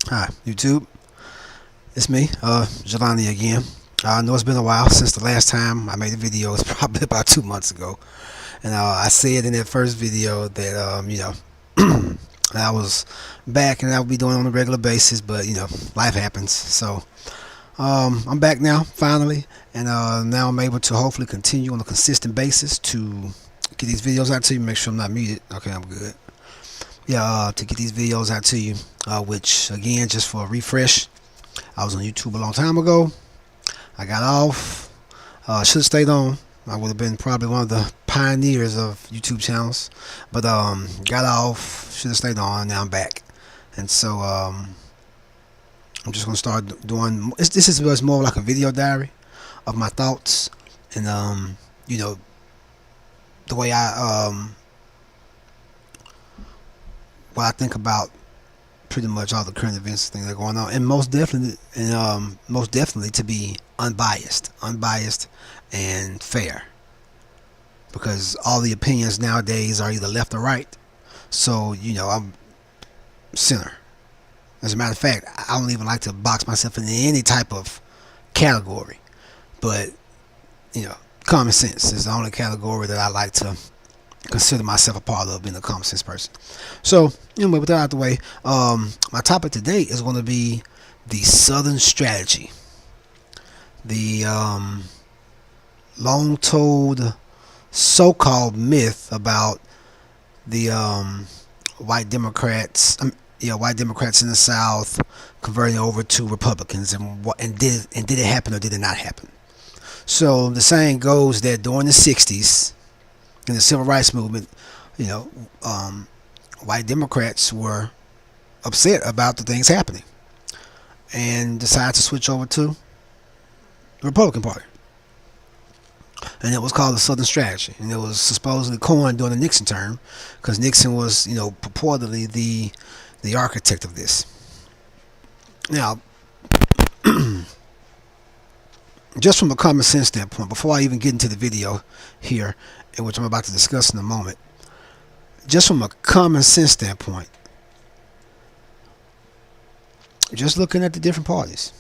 Hi, YouTube. It's me, Jelani again. I know it's been a while since the last time I made a video. It's probably about 2 months ago. And I said in that first video that, I was back and I would be doing it on a regular basis, but, life happens. So, I'm back now, finally. And now I'm able to hopefully continue on a consistent basis to get these videos out to you. Make sure I'm not muted. Okay, I'm good. Yeah, to get these videos out to you, which again, just for a refresh, I was on YouTube a long time ago. I got off. Should have stayed on. I would have been probably one of the pioneers of YouTube channels, but got off. Should have stayed on. Now I'm back, and so I'm just gonna start doing. This is more like a video diary of my thoughts and the way what I think about pretty much all the current events things that are going on, and most definitely to be unbiased and fair, because all the opinions nowadays are either left or right. So I'm center. As a matter of fact, I don't even like to box myself into any type of category, but common sense is the only category that I like to consider myself a part of, being a common sense person. So anyway, with that out of the way, my topic today is going to be the Southern strategy, the long told so-called myth about the white Democrats white Democrats in the South converting over to Republicans, and did it happen or did it not happen? So the saying goes that during the 60s, in the civil rights movement, white Democrats were upset about the things happening and decided to switch over to the Republican Party. And it was called the Southern strategy, and it was supposedly coined during the Nixon term, because Nixon was, purportedly the architect of this. Now, just from a common sense standpoint, before I even get into the video here, in which I'm about to discuss in a moment, just from a common sense standpoint, just looking at the different parties,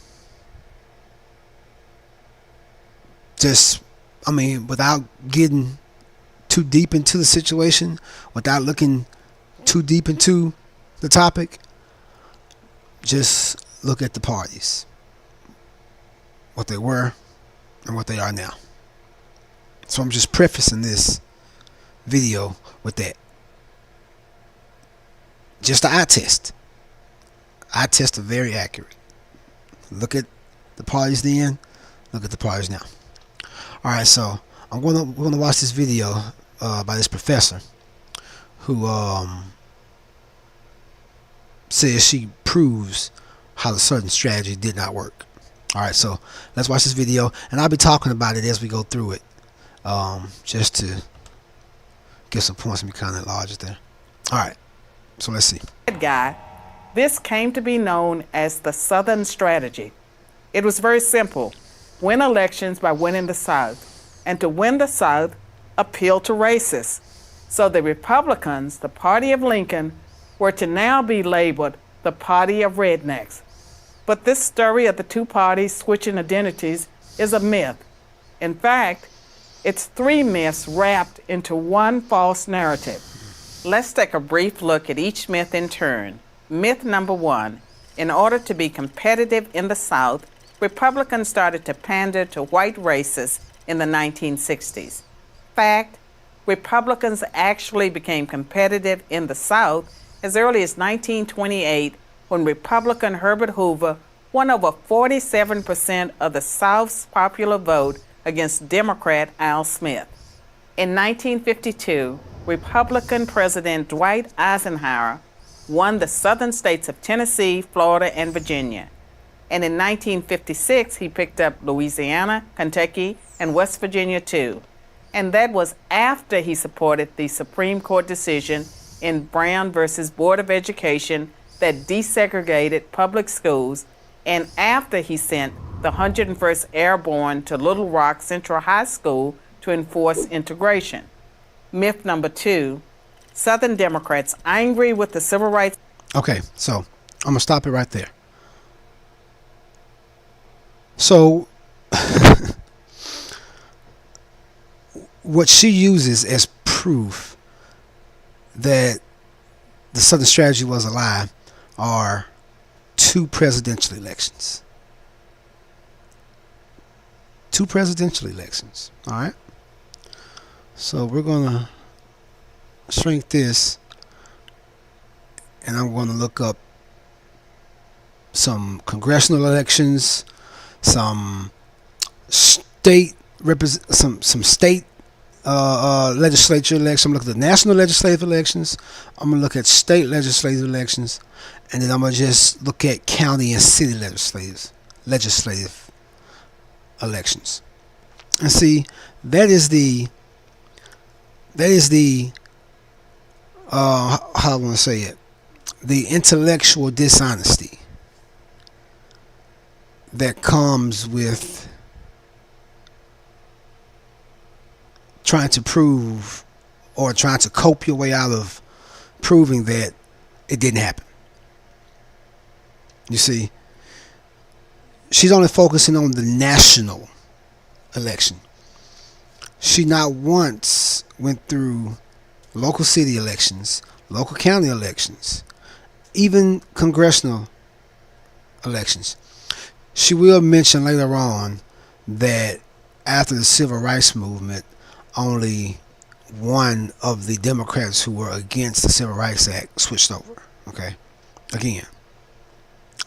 without getting too deep into the situation, without looking too deep into the topic, just look at the parties, what they were and what they are now. So I'm just prefacing this video with that. Just an eye test. Eye tests are very accurate. Look at the parties then, look at the parties now. Alright, so we're gonna watch this video by this professor who says she proves how the Southern strategy did not work. Alright, so let's watch this video, and I'll be talking about it as we go through it, just to get some points and be kind of enlarged there. Alright, so let's see. This came to be known as the Southern strategy. It was very simple. Win elections by winning the South, and to win the South, appeal to racists. So the Republicans, the party of Lincoln, were to now be labeled the party of rednecks. But this story of the two parties switching identities is a myth. In fact, it's three myths wrapped into one false narrative. Let's take a brief look at each myth in turn. Myth number one: in order to be competitive in the South, Republicans started to pander to white racists in the 1960s. Fact: Republicans actually became competitive in the South as early as 1928, when Republican Herbert Hoover won over 47% of the South's popular vote against Democrat Al Smith. In 1952, Republican President Dwight Eisenhower won the southern states of Tennessee, Florida, and Virginia. And in 1956, he picked up Louisiana, Kentucky, and West Virginia too. And that was after he supported the Supreme Court decision in Brown versus Board of Education that desegregated public schools, and after he sent the 101st Airborne to Little Rock Central High School to enforce integration. Myth number two: Southern Democrats angry with the civil rights. Okay, so I'm gonna stop it right there. So what she uses as proof that the Southern strategy was a lie are two presidential elections. Two presidential elections. All right. So we're gonna shrink this, and I'm going to look up some congressional elections, some state some state legislature elections. I'm gonna look at the national legislative elections. I'm gonna look at state legislative elections, and then I'm gonna just look at county and city legislative elections. And see, that is the how I want to say it, the intellectual dishonesty that comes with trying to prove or trying to cope your way out of proving that it didn't happen. You see, she's only focusing on the national election. She not once went through local city elections, local county elections, even congressional elections. She will mention later on that after the civil rights movement, only one of the Democrats who were against the Civil Rights Act switched over. Okay? Again,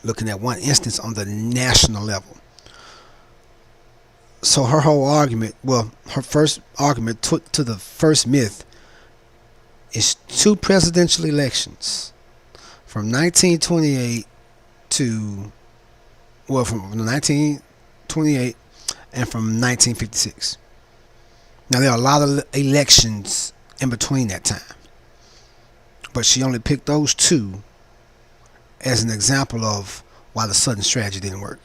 looking at one instance on the national level. So her whole argument, well, her first argument to the first myth is two presidential elections from 1928 to, well, from 1928 and from 1956. Now, there are a lot of elections in between that time, but she only picked those two as an example of why the Southern strategy didn't work.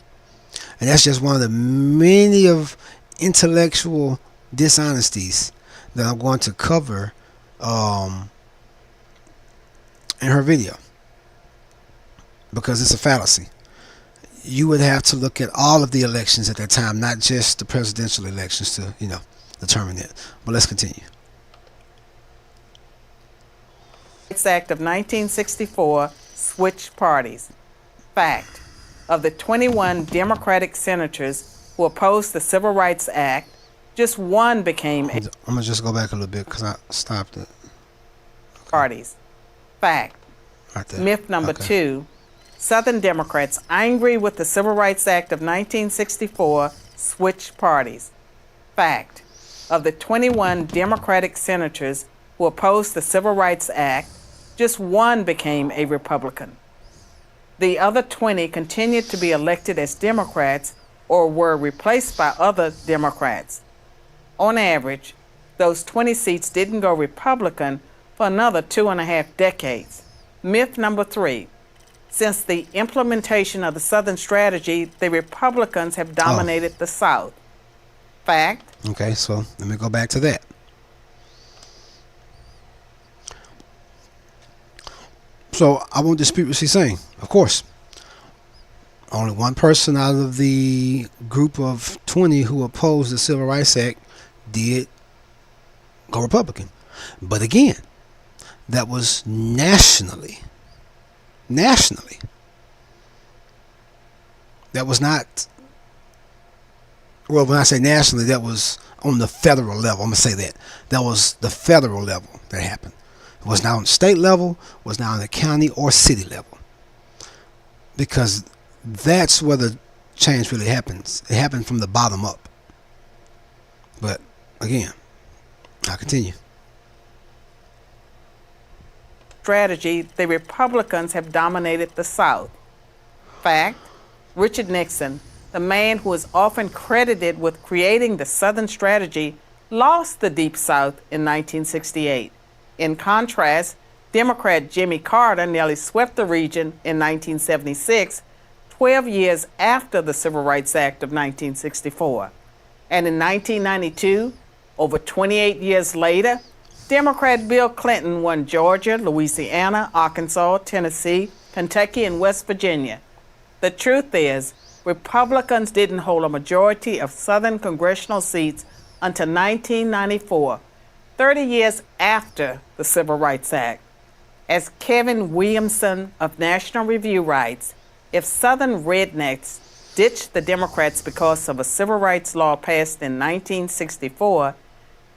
And that's just one of the many of intellectual dishonesties that I'm going to cover in her video, because it's a fallacy. You would have to look at all of the elections at that time, not just the presidential elections, to determine it. But let's continue. Rights Act of 1964 switched parties. Fact: of the 21 Democratic senators who opposed the Civil Rights Act, just one became I'm going to just go back a little bit because I stopped it. Parties. Fact: Right there. myth number Okay. 2, Southern Democrats angry with the Civil Rights Act of 1964 switched parties. Fact: of the 21 Democratic senators who opposed the Civil Rights Act, just one became a Republican. The other 20 continued to be elected as Democrats or were replaced by other Democrats. On average, those 20 seats didn't go Republican for another 2.5 decades. Myth number 3. Since the implementation of the Southern strategy, the Republicans have dominated the South. Fact: Okay, so let me go back to that. So I won't dispute what she's saying. Of course, only one person out of the group of 20 who opposed the Civil Rights Act did go Republican. But again, that was nationally. Nationally. That was not, well, when I say nationally, that was on the federal level. I'm going to say that. That was the federal level that happened. It was not on the state level, was not on the county or city level. Because that's where the change really happens. It happened from the bottom up. But again, I'll continue. strategy, the Republicans have dominated the South. Fact: Richard Nixon, the man who is often credited with creating the Southern strategy, lost the Deep South in 1968. In contrast, Democrat Jimmy Carter nearly swept the region in 1976, 12 years after the Civil Rights Act of 1964. And in 1992, over 28 years later, Democrat Bill Clinton won Georgia, Louisiana, Arkansas, Tennessee, Kentucky, and West Virginia. The truth is, Republicans didn't hold a majority of Southern congressional seats until 1994, 30 years after the Civil Rights Act. As Kevin Williamson of National Review writes, if Southern rednecks ditched the Democrats because of a civil rights law passed in 1964,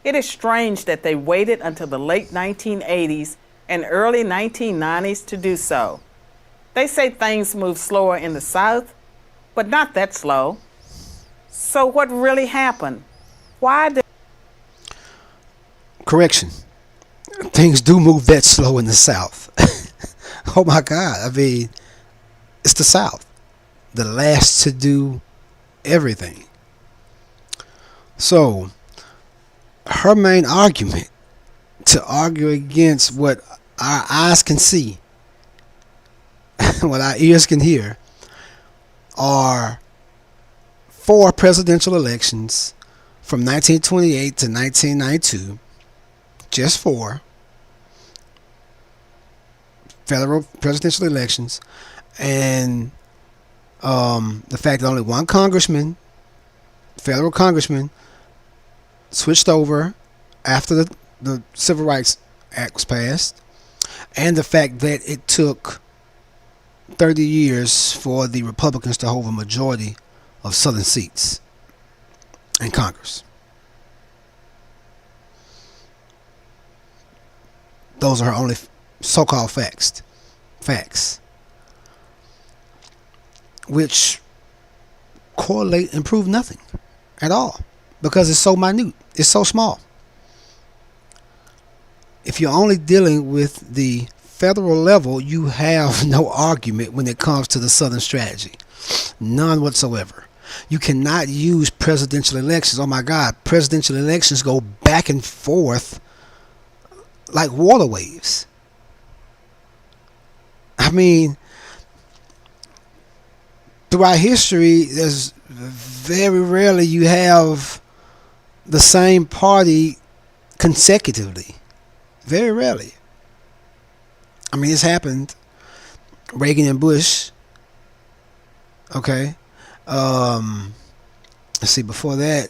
it is strange that they waited until the late 1980s and early 1990s to do so. They say things move slower in the South, but not that slow. So what really happened? Why did Correction. Things do move that slow in the South. Oh my God. I mean, it's the South. The last to do everything. So, her main argument to argue against what our eyes can see, what our ears can hear, are 4 presidential elections from 1928 to 1992, just 4 federal presidential elections, and the fact that only one federal congressman, switched over after the Civil Rights Act was passed, and the fact that it took 30 years for the Republicans to hold a majority of Southern seats in Congress. Those are her only so-called facts, which correlate and prove nothing at all, because it's so minute, it's so small. If you're only dealing with the federal level, you have no argument when it comes to the Southern strategy, none whatsoever. You cannot use presidential elections. Oh my God, presidential elections go back and forth like water waves. I mean, throughout history, there's very rarely you have the same party consecutively. Very rarely. I mean, it's happened. Reagan and Bush. Okay. Let's see. Before that,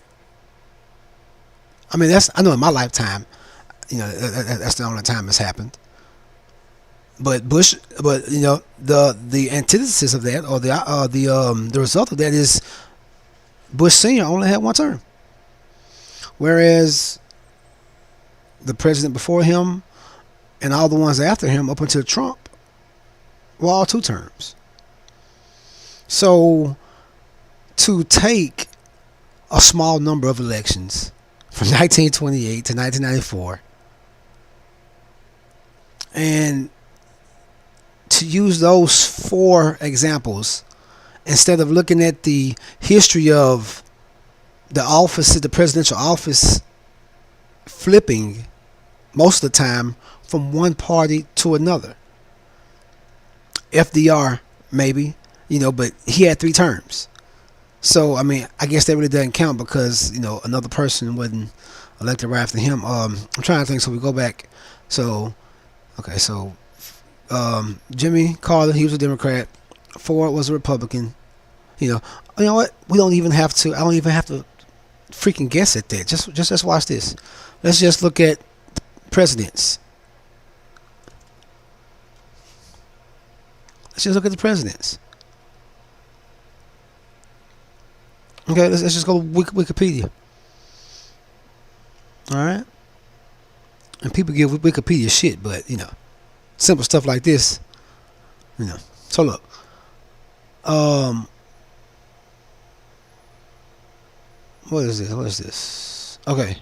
I mean, I know in my lifetime, that's the only time it's happened. But the antithesis of that, or the result of that, is Bush Senior only had one term, whereas the president before him and all the ones after him up until Trump were all 2 terms. So to take a small number of elections from 1928 to 1994 and to use those 4 examples instead of looking at the history of the presidential office flipping most of the time from one party to another. FDR, maybe, but he had 3 terms. So, I mean, I guess that really doesn't count because, another person wasn't elected right after him. I'm trying to think, so we go back. So, okay, so Jimmy Carter, he was a Democrat. Ford was a Republican. You know what? I don't even have to freaking guess at that. Just let's watch this. Let's just look at presidents. Let's just look at the presidents. Okay, let's just go to Wikipedia. All right, and people give Wikipedia shit, but simple stuff like this. So look, what is this? What is this? Okay,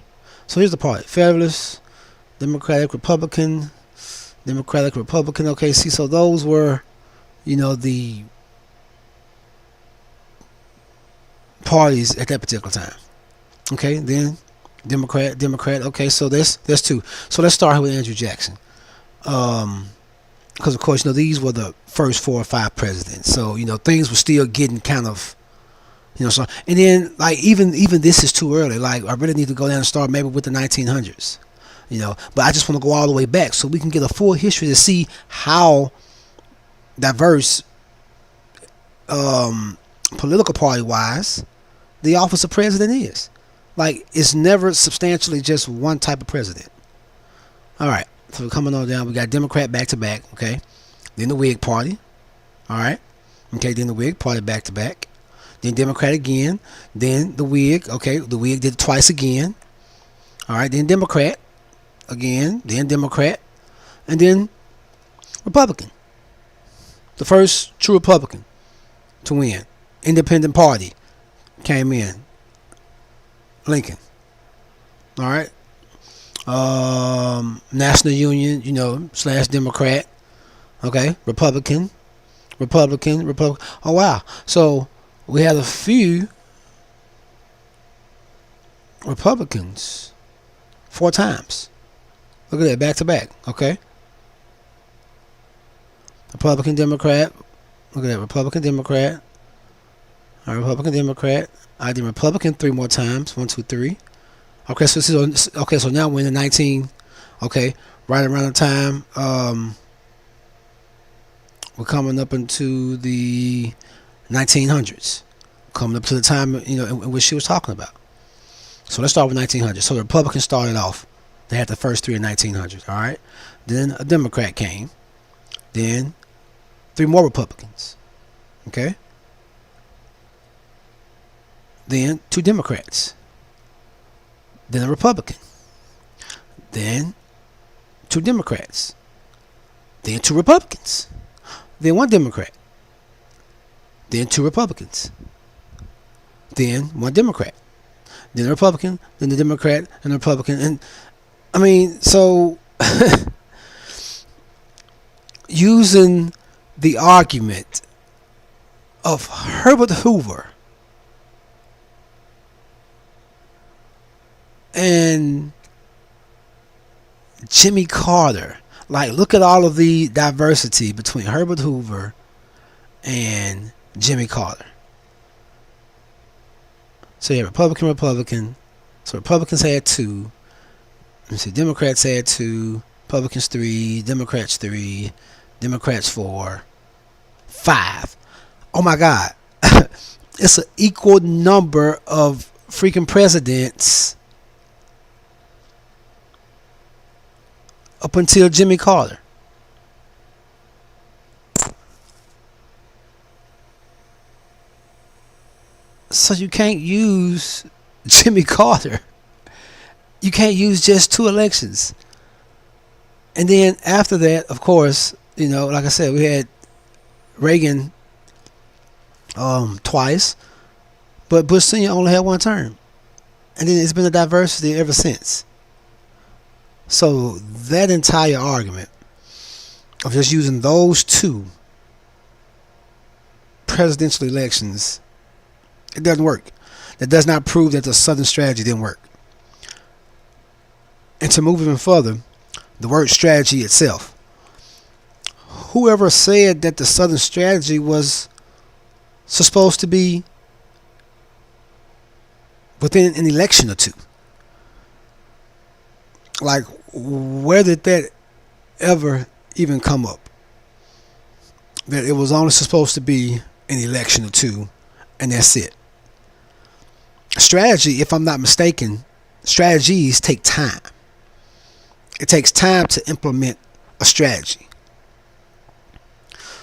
so here's the part: Federalist, Democratic, Republican, Democratic, Republican. Okay, see, so those were, the parties at that particular time. Okay, then Democrat. Okay, so there's 2. So let's start with Andrew Jackson. Because of course, these were the first 4 or 5 presidents. So things were still getting kind of, so, and then like even this is too early. Like I really need to go down and start maybe with the 1900s. But I just want to go all the way back so we can get a full history to see how diverse political party wise, the office of president is. Like, it's never substantially just one type of president. All right, so we're coming on down. We got Democrat back to back, okay? Then the Whig Party, all right? Okay, then the Whig Party back to back. Then Democrat again. Then the Whig, okay? The Whig did it twice again. All right, then Democrat again. Then Democrat. And then Republican. The first true Republican to win. Independent Party came in. Lincoln. All right. National Union, / Democrat. Okay. Republican. Oh, wow. So we had a few Republicans 4 times. Look at that, back to back. Okay. Republican, Democrat. Look at that, Republican, Democrat. All right, Republican, Democrat. I did Republican 3 more times. 1, 2, 3. Okay, so now we're in the 19. Okay, right around the time we're coming up into the 1900s, coming up to the time in which she was talking about. So let's start with 1900. So the Republicans started off. They had the first 3 in 1900s. All right, then a Democrat came. Then 3 more Republicans. Okay. Then 2 Democrats. Then a Republican. Then 2 Democrats. Then 2 Republicans. Then 1 Democrat. Then 2 Republicans. Then 1 Democrat. Then a Republican. Then the Democrat and the Republican. And I mean, so using the argument of Herbert Hoover and Jimmy Carter. Like, look at all of the diversity between Herbert Hoover and Jimmy Carter. So you have Republican. So Republicans had 2. Let's see, Democrats had 2. Republicans 3. Democrats 3. Democrats 4. 5. Oh my God. It's an equal number of freaking presidents up until Jimmy Carter. So you can't use Jimmy Carter. You can't use just 2 elections. And then after that, of course, like I said, we had Reagan twice, but Bush Sr. only had 1 term. And then it's been a diversity ever since. So that entire argument of just using those 2 presidential elections, it doesn't work. That does not prove that the Southern strategy didn't work. And to move even further, the word strategy itself. Whoever said that the Southern strategy was supposed to be within an election or 2? Like, where did that ever even come up? That it was only supposed to be an election or 2, and that's it. Strategy, if I'm not mistaken, strategies take time. It takes time to implement a strategy.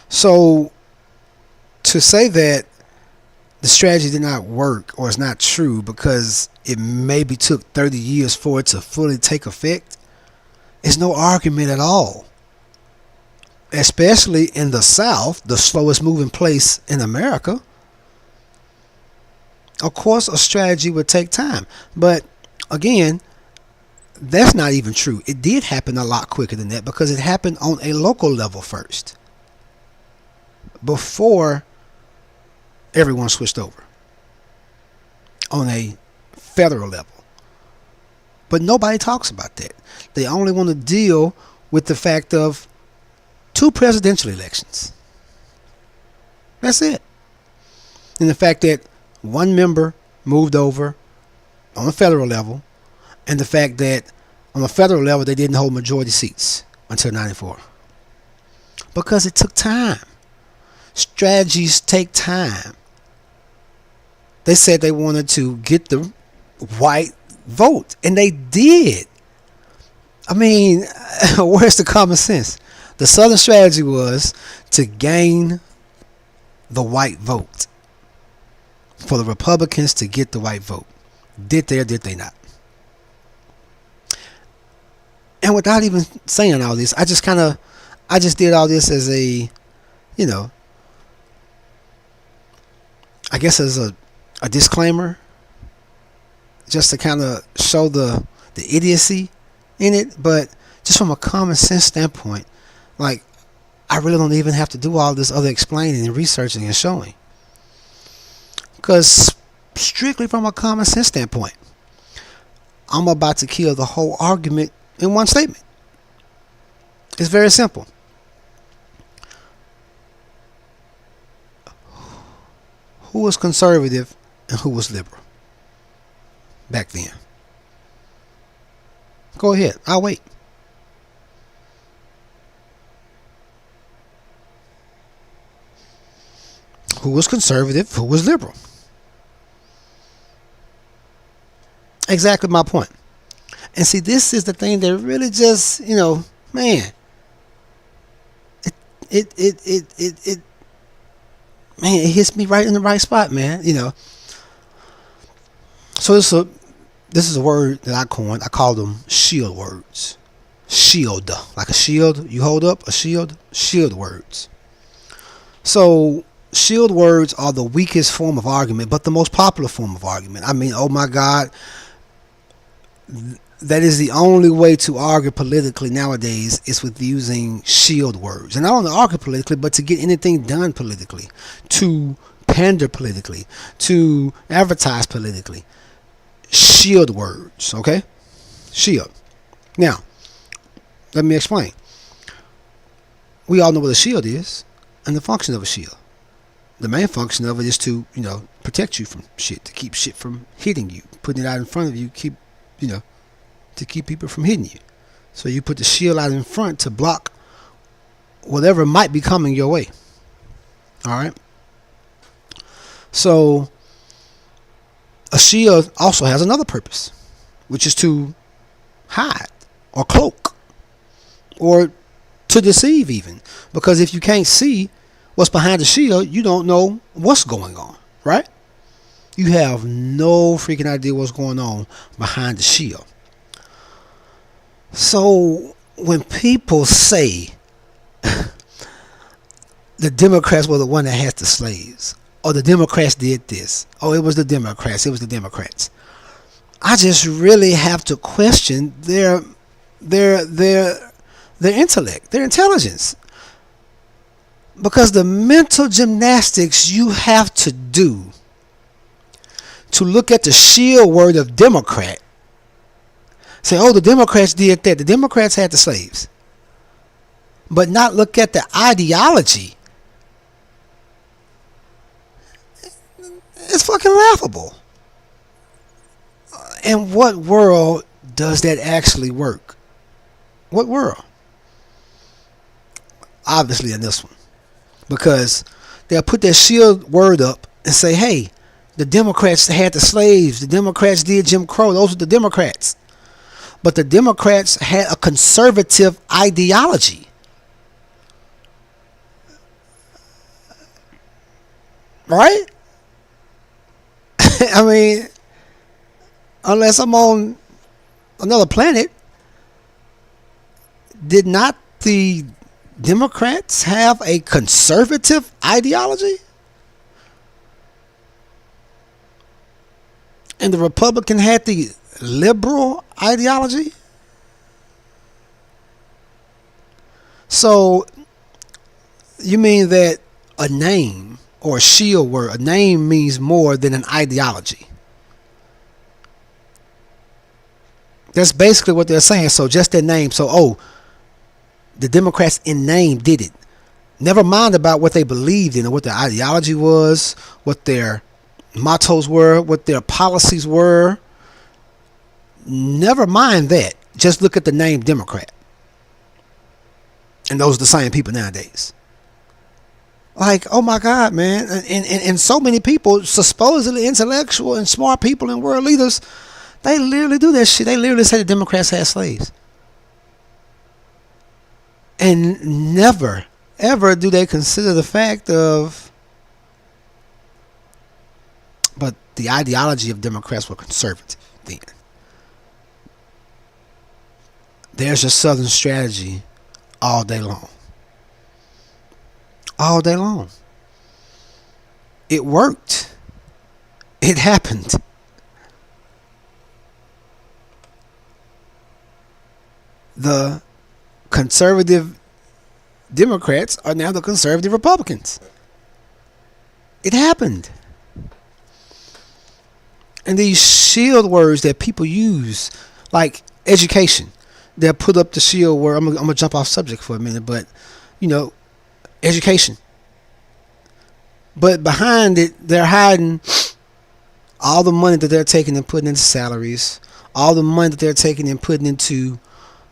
So to say that the strategy did not work or is not true because it maybe took 30 years for it to fully take effect is no argument at all. Especially in the South, the slowest moving place in America. Of course, a strategy would take time. But again, that's not even true. It did happen a lot quicker than that because it happened on a local level first, before everyone switched over on a federal level. But nobody talks about that. They only want to deal with the fact of 2 presidential elections. That's it. And the fact that 1 member moved over on a federal level, and the fact that on a federal level they didn't hold majority seats until 94. Because it took time. Strategies take time. They said they wanted to get the white vote, and they did. I mean, where's the common sense? The Southern strategy was to gain the white vote, for the Republicans to get the white vote. Did they or did they not? And without even saying all this, I just did all this as a, you know, I guess as a disclaimer, just to kind of show the idiocy in it. But just from a common sense standpoint, like, I really don't even have to do all this other explaining and researching and showing. Because strictly from a common sense standpoint, I'm about to kill the whole argument in one statement. It's very simple. Who was conservative and who was liberal back then? Go ahead. I'll wait. Who was conservative? Who was liberal? Exactly my point. And see, this is the thing that really just, man, it man, it hits me right in the right spot, man. So this is a word that I coined. I call them shield words. Shield, like a shield you hold up, a shield. Shield words. So shield words are the weakest form of argument, but the most popular form of argument. I mean, oh my God, that is the only way to argue politically nowadays, is with using shield words. And not only argue politically, but to get anything done politically, to pander politically, to advertise politically. Shield words, okay? Shield. Now, let me explain. We all know what a shield is and the function of a shield. The main function of it is to, protect you from shit, to keep shit from hitting you, putting it out in front of you, to keep people from hitting you. So you put the shield out in front to block whatever might be coming your way. All right. So a shield also has another purpose, which is to hide or cloak or to deceive even. Because if you can't see what's behind the shield, you don't know what's going on, right? You have no freaking idea what's going on behind the shield. So when people say the Democrats were the one that had the slaves, or the Democrats did this, oh, it was the Democrats, I just really have to question their intellect, their intelligence. Because the mental gymnastics you have to do to look at the shield word of Democrat, say, oh, the Democrats did that, the Democrats had the slaves, but not look at the ideology, it's fucking laughable. In what world does that actually work? What world? Obviously in this one. Because they'll put their shield word up and say, hey, the Democrats had the slaves, the Democrats did Jim Crow, those are the Democrats. But the Democrats had a conservative ideology. Right? I mean, unless I'm on another planet, did not the Democrats have a conservative ideology? And the Republican had the liberal ideology? So you mean that a name or a shield word, a name means more than an ideology? That's basically what they're saying. So just their name. So, oh, the Democrats in name did it. Never mind about what they believed in or what their ideology was, what their mottos were, what their policies were. Never mind that. Just look at the name Democrat. And those are the same people nowadays. Like, oh my God, man. And so many people, supposedly intellectual and smart people and world leaders, they literally do that shit. They literally say the Democrats had slaves. And never, ever do they consider the fact of, but the ideology of Democrats were conservative then. There's your Southern strategy all day long. All day long. It worked. It happened. The conservative Democrats are now the conservative Republicans. It happened. And these shield words that people use, like education, they'll put up the shield word. I'm gonna jump off subject for a minute, but you know, education. But behind it, they're hiding all the money that they're taking and putting into salaries, all the money that they're taking and putting into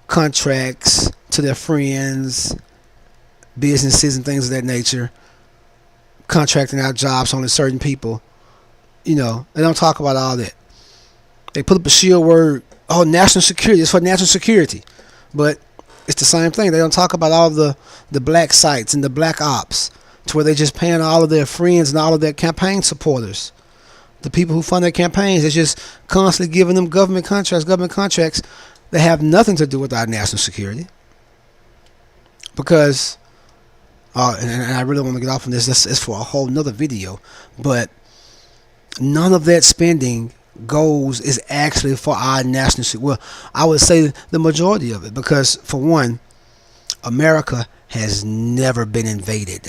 contracts to their friends, businesses, and things of that nature, contracting out jobs only certain people. You know, they don't talk about all that. They put up a shield word, oh, national security. It's for national security. But it's the same thing. They don't talk about all the black sites and the black ops to where they're just paying all of their friends and all of their campaign supporters. The people who fund their campaigns, they're just constantly giving them government contracts that have nothing to do with our national security. Because, and I really want to get off on this. This is for a whole nother video. But none of that spending goes is actually for our national security. Well, I would say the majority of it. Because, for one, America has never been invaded.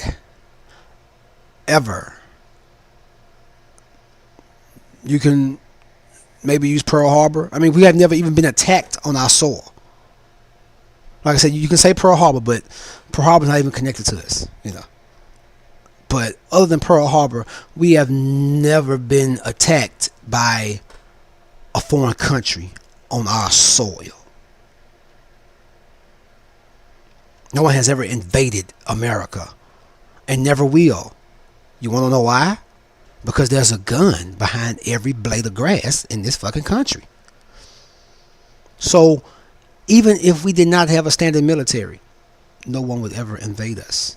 Ever. You can maybe use Pearl Harbor. I mean, we have never even been attacked on our soil. Like I said, you can say Pearl Harbor, but Pearl Harbor's not even connected to us, you know. But other than Pearl Harbor, we have never been attacked by a foreign country on our soil. No one has ever invaded America and never will. You want to know why? Because there's a gun behind every blade of grass in this fucking country. So, even if we did not have a standing military, no one would ever invade us.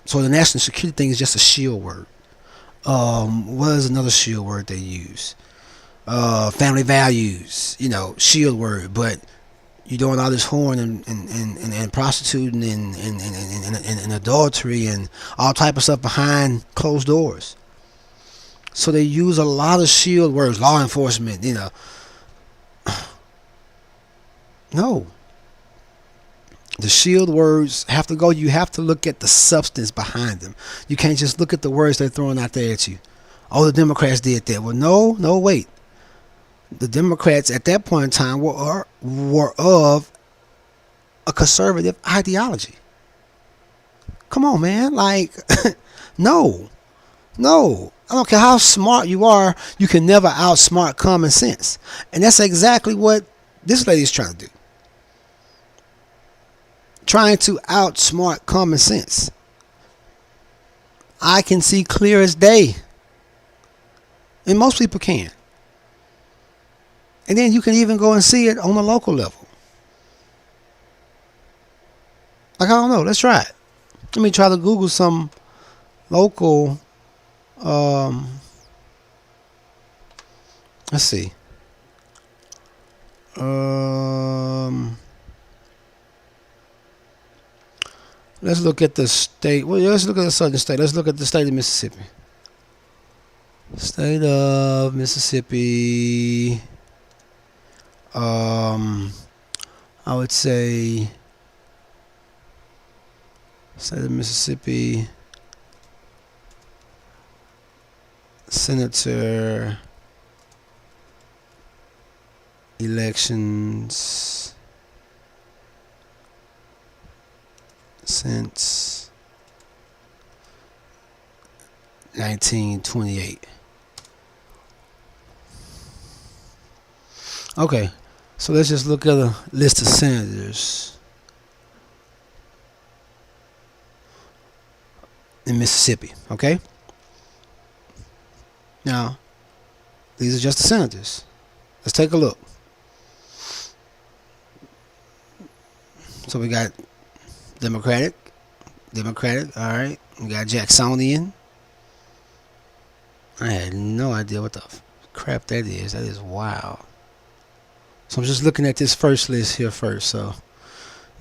So the national security thing is just a shield word. What is another shield word they use? Family values, you know, shield word. But you're doing all this whoring and prostituting and adultery and all type of stuff behind closed doors. So they use a lot of shield words, law enforcement, you know. No. The shield words have to go. You have to look at the substance behind them. You can't just look at the words they're throwing out there at you. Oh, the Democrats did that. Well, no, wait. The Democrats at that point in time were of a conservative ideology. Come on, man. Like, no. I don't care how smart you are, you can never outsmart common sense. And that's exactly what this lady's trying to do. Trying to outsmart common sense. I can see clear as day. And most people can. And then you can even go and see it on a local level. Like, I don't know. Let's try it. Let me try to Google some local. Let's see. Let's look at the state. Well, let's look at the southern state. Let's look at the state of Mississippi. State of Mississippi. I would say state of Mississippi. Senator elections since 1928. Okay, so let's just look at a list of senators. in Mississippi. Okay. Now these are just the senators. Let's take a look. So we got Democratic, Democratic. All right. We got Jacksonian. I had no idea what the crap that is. That is wild. So I'm just looking at this first list here first. So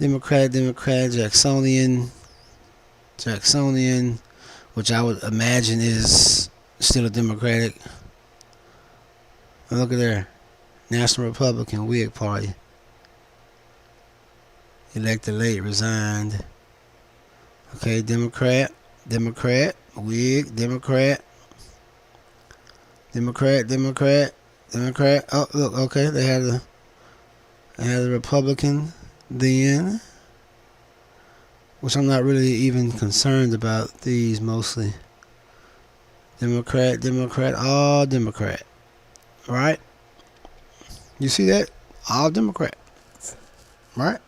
Democrat, Democrat, Jacksonian, which I would imagine is still a Democratic. Look at there. National Republican, Whig Party. Elected late, resigned. Okay, Democrat, Whig, Democrat. Oh, look, okay, they had a Republican then, which I'm not really even concerned about these mostly. Democrat, all Democrat. Right? You see that? All Democrat. Right?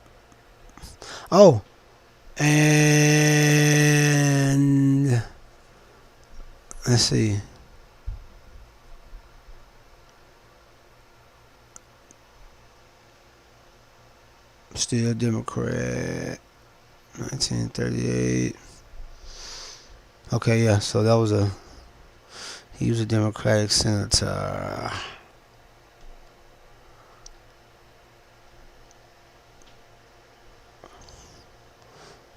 Oh, and let's see. Still Democrat. 1938. Okay, yeah. So he was a Democratic senator.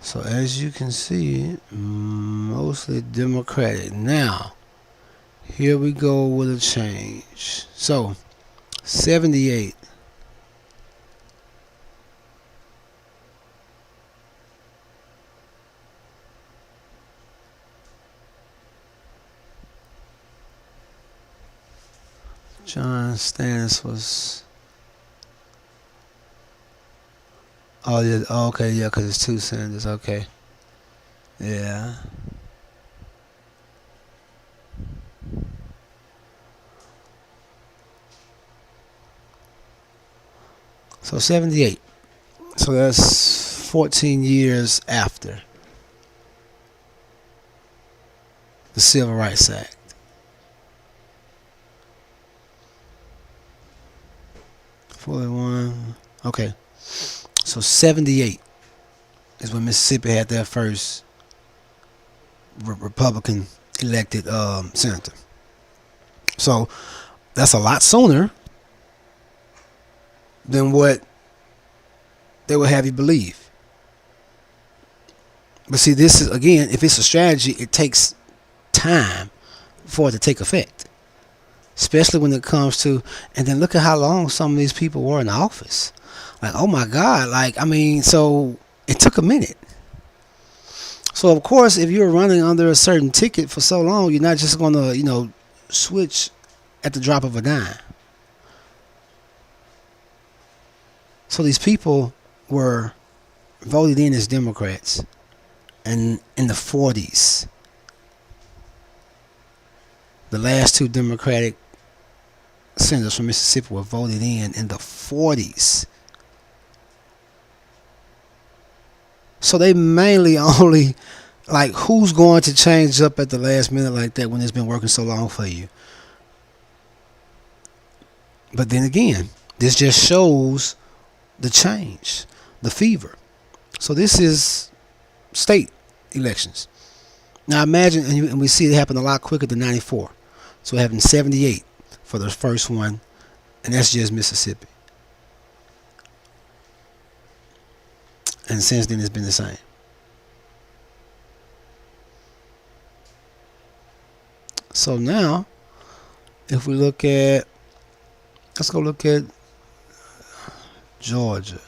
So as you can see, mostly Democratic. Now, here we go with a change. So, 78. John Stannis was... Oh, yeah. Oh, okay, yeah, because it's two senators. Okay. Yeah. So 78. So that's 14 years after the Civil Rights Act. '41. Okay. So 78 is when Mississippi had their first Republican elected senator. So that's a lot sooner than what they would have you believe. But see, this is, again, if it's a strategy, it takes time for it to take effect, especially when it comes to, and then look at how long some of these people were in office. Like, oh my God, like, I mean, so it took a minute. So of course, if you're running under a certain ticket for so long, you're not just going to, switch at the drop of a dime. So these people were voted in as Democrats, and in the 40s, the last two Democratic senators from Mississippi were voted in the 40s. So they mainly only, like, who's going to change up at the last minute like that when it's been working so long for you? But then again, this just shows the change, the fever. So this is state elections. Now imagine, and we see it happen a lot quicker than 94. So it happened in 78 for the first one, and that's just Mississippi. And since then, it's been the same. So now, if we look at, let's go look at Georgia.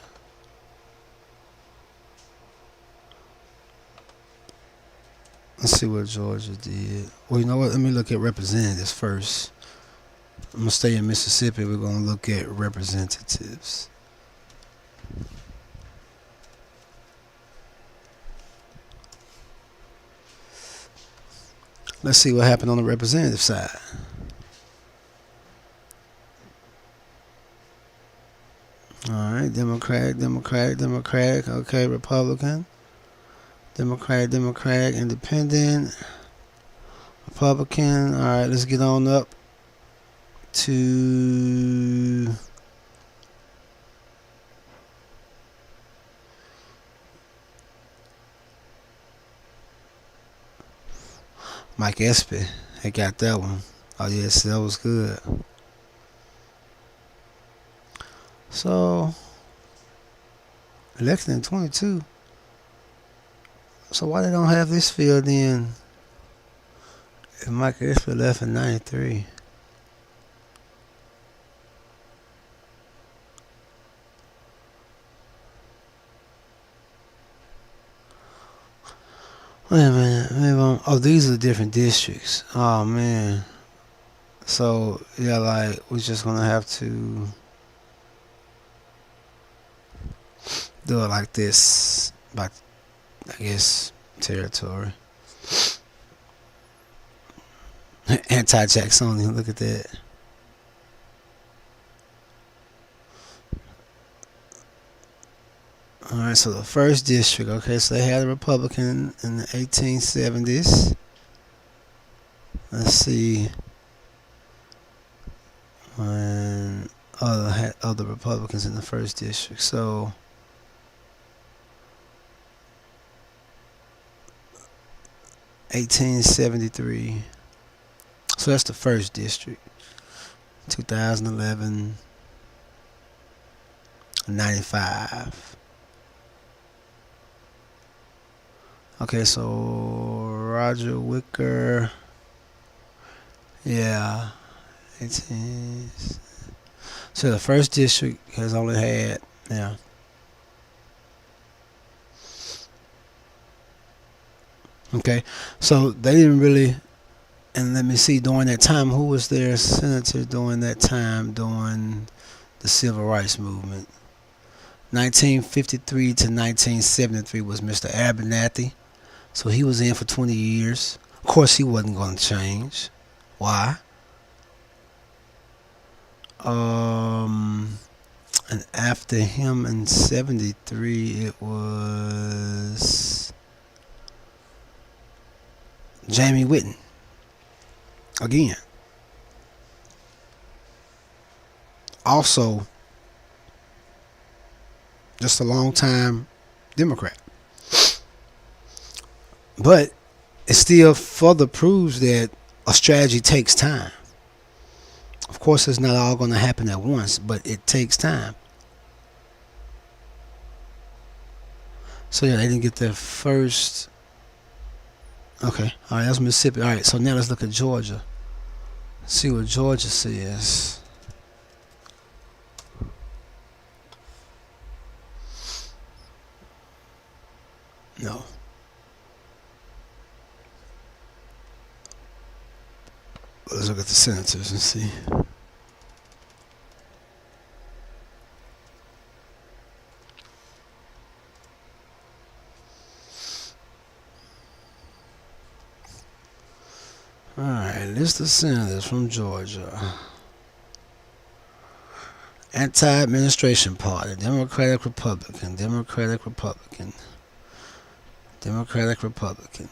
Let's see what Georgia did. Well, you know what? Let me look at representatives first. I'm going to stay in Mississippi. We're going to look at representatives. Let's see what happened on the representative side. All right, Democratic. Okay, Republican. Democratic, Independent, Republican. All right, let's get on up to Mike Espy. I got that one. Oh yes, that was good. So election in 22. So why they don't have this filled in if Mike Espy left in 93? Wait a minute. Maybe oh, these are different districts. Oh man. So yeah, like we're just gonna have to do it like this, by I guess territory. Anti-Jacksonian. Look at that. All right. So the first district. Okay. So they had a Republican in the 1870s. Let's see when had other Republicans in the first district. So 1873. So that's the first district. 2011, 95. Okay, so Roger Wicker. Yeah, 18. So the first district has only had, yeah. Okay, so they didn't really. And let me see, during that time, who was their senator during that time during the civil rights movement? 1953 to 1973 was Mr. Abernathy. So he was in for 20 years. Of course, he wasn't going to change. Why? And after him in 73, it was Jamie Whitten. Again. Also, just a long time Democrat. But it still further proves that a strategy takes time. Of course, it's not all going to happen at once, but it takes time. So yeah, they didn't get their first. Okay, all right, that's Mississippi. All right, so now let's look at Georgia. See what Georgia says. No. Let's look at the senators and see. Alright, list of senators from Georgia. Anti-administration party, Democratic Republican, Democratic Republican, Democratic Republican,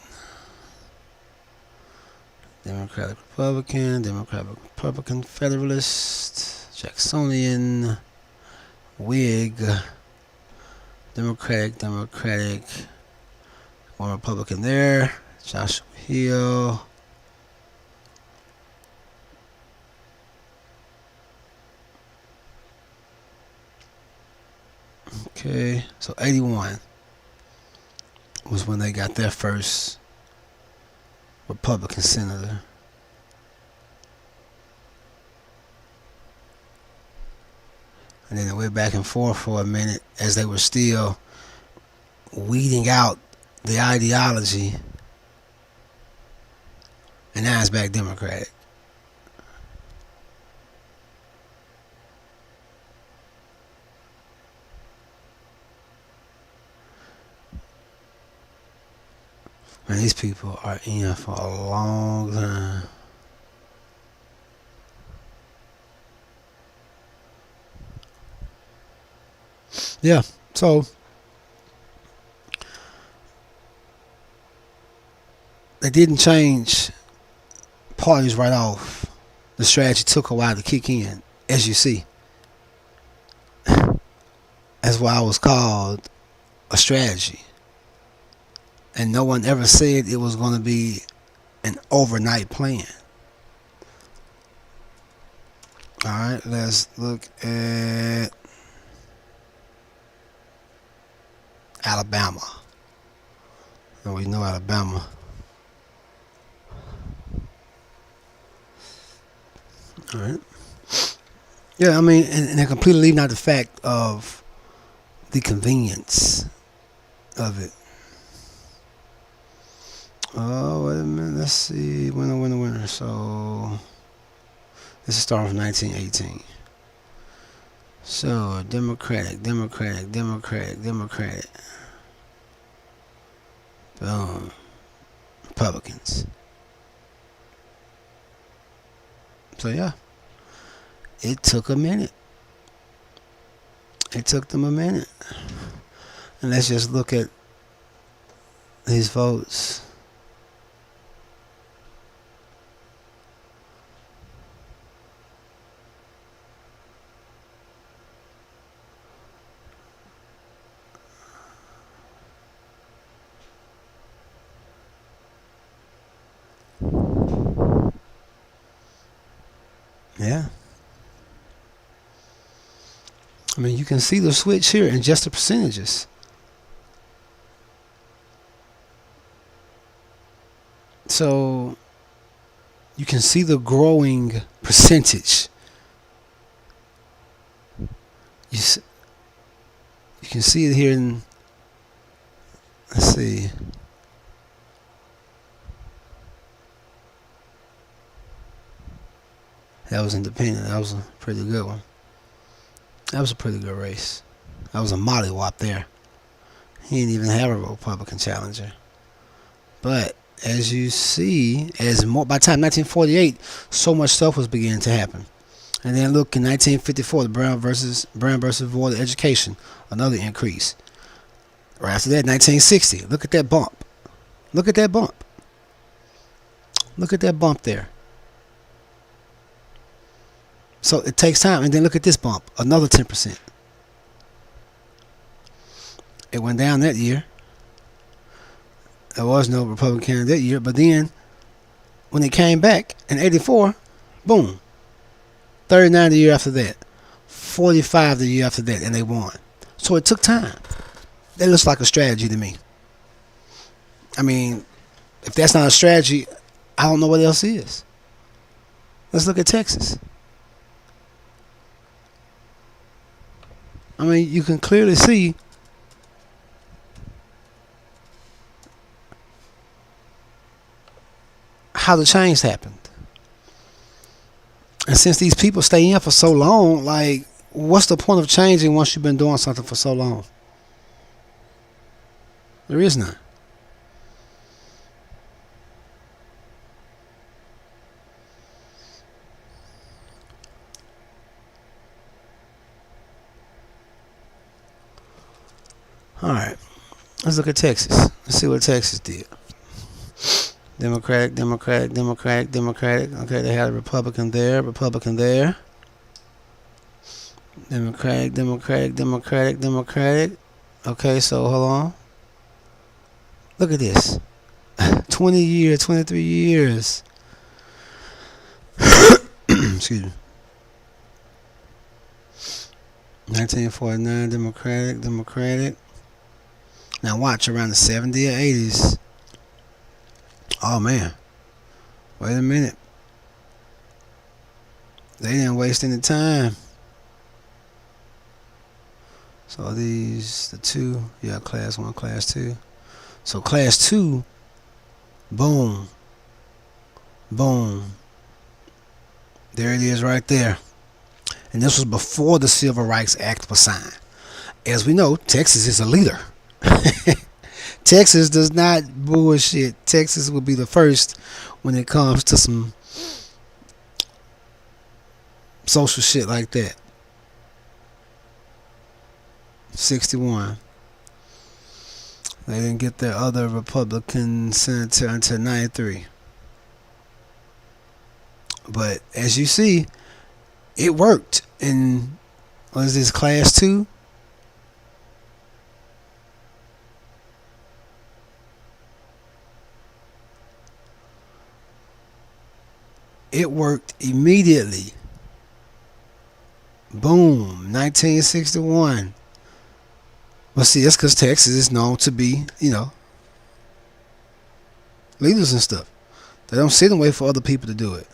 Democratic Republican, Democratic Republican, Federalist, Jacksonian, Whig, Democratic, one Republican there, Joshua Hill. Okay, so 81 was when they got their first Republican senator. And then it went back and forth for a minute as they were still weeding out the ideology. And now it's back Democratic. Man, these people are in for a long time. Yeah, so they didn't change parties right off. The strategy took a while to kick in, as you see. That's why it was called a strategy. And no one ever said it was going to be an overnight plan. Alright, let's look at Alabama. And we know Alabama. Alright. Yeah, I mean, and they're completely leaving out the fact of the convenience of it. Oh, wait a minute. Let's see. Winner. So, this is starting from 1918. So, Democratic. Boom. Republicans. So, yeah. It took a minute. It took them a minute. And let's just look at these votes. Yeah. I mean, you can see the switch here in just the percentages. So you can see the growing percentage. You can see it here in, let's see. That was independent. That was a pretty good one. That was a pretty good race. That was a mollywop there. He didn't even have a Republican challenger. But as you see, by the time 1948, so much stuff was beginning to happen. And then look, in 1954, the Brown versus Board of Education, another increase. Right after that, 1960, look at that bump. Look at that bump. Look at that bump there. So it takes time. And then look at this bump, another 10%. It went down that year. There was no Republican candidate that year. But then, when it came back in 84, boom. 39 the year after that. 45 the year after that. And they won. So it took time. That looks like a strategy to me. I mean, if that's not a strategy, I don't know what else is. Let's look at Texas. I mean, you can clearly see how the change happened. And since these people stay in for so long, like, what's the point of changing once you've been doing something for so long? There is none. All right, let's look at Texas. Let's see what Texas did. Democratic. Okay, they had a Republican there. Democratic. Okay, so hold on. Look at this. 20 years, 23 years. Excuse me. 1949, Democratic. Now watch around the 70s or 80s. Oh man. Wait a minute. They didn't waste any time. So these, the two, yeah, class 1, class 2. So class 2, boom. There it is right there. And this was before the Civil Rights Act was signed. As we know, Texas is a leader. Texas does not bullshit. Texas will be the first when it comes to some social shit like that. 61. They didn't get their other Republican senator until 93. But as you see, it worked. In what is this, class 2? It worked immediately. Boom, 1961. But see, that's because Texas is known to be, leaders and stuff. They don't sit and wait for other people to do it.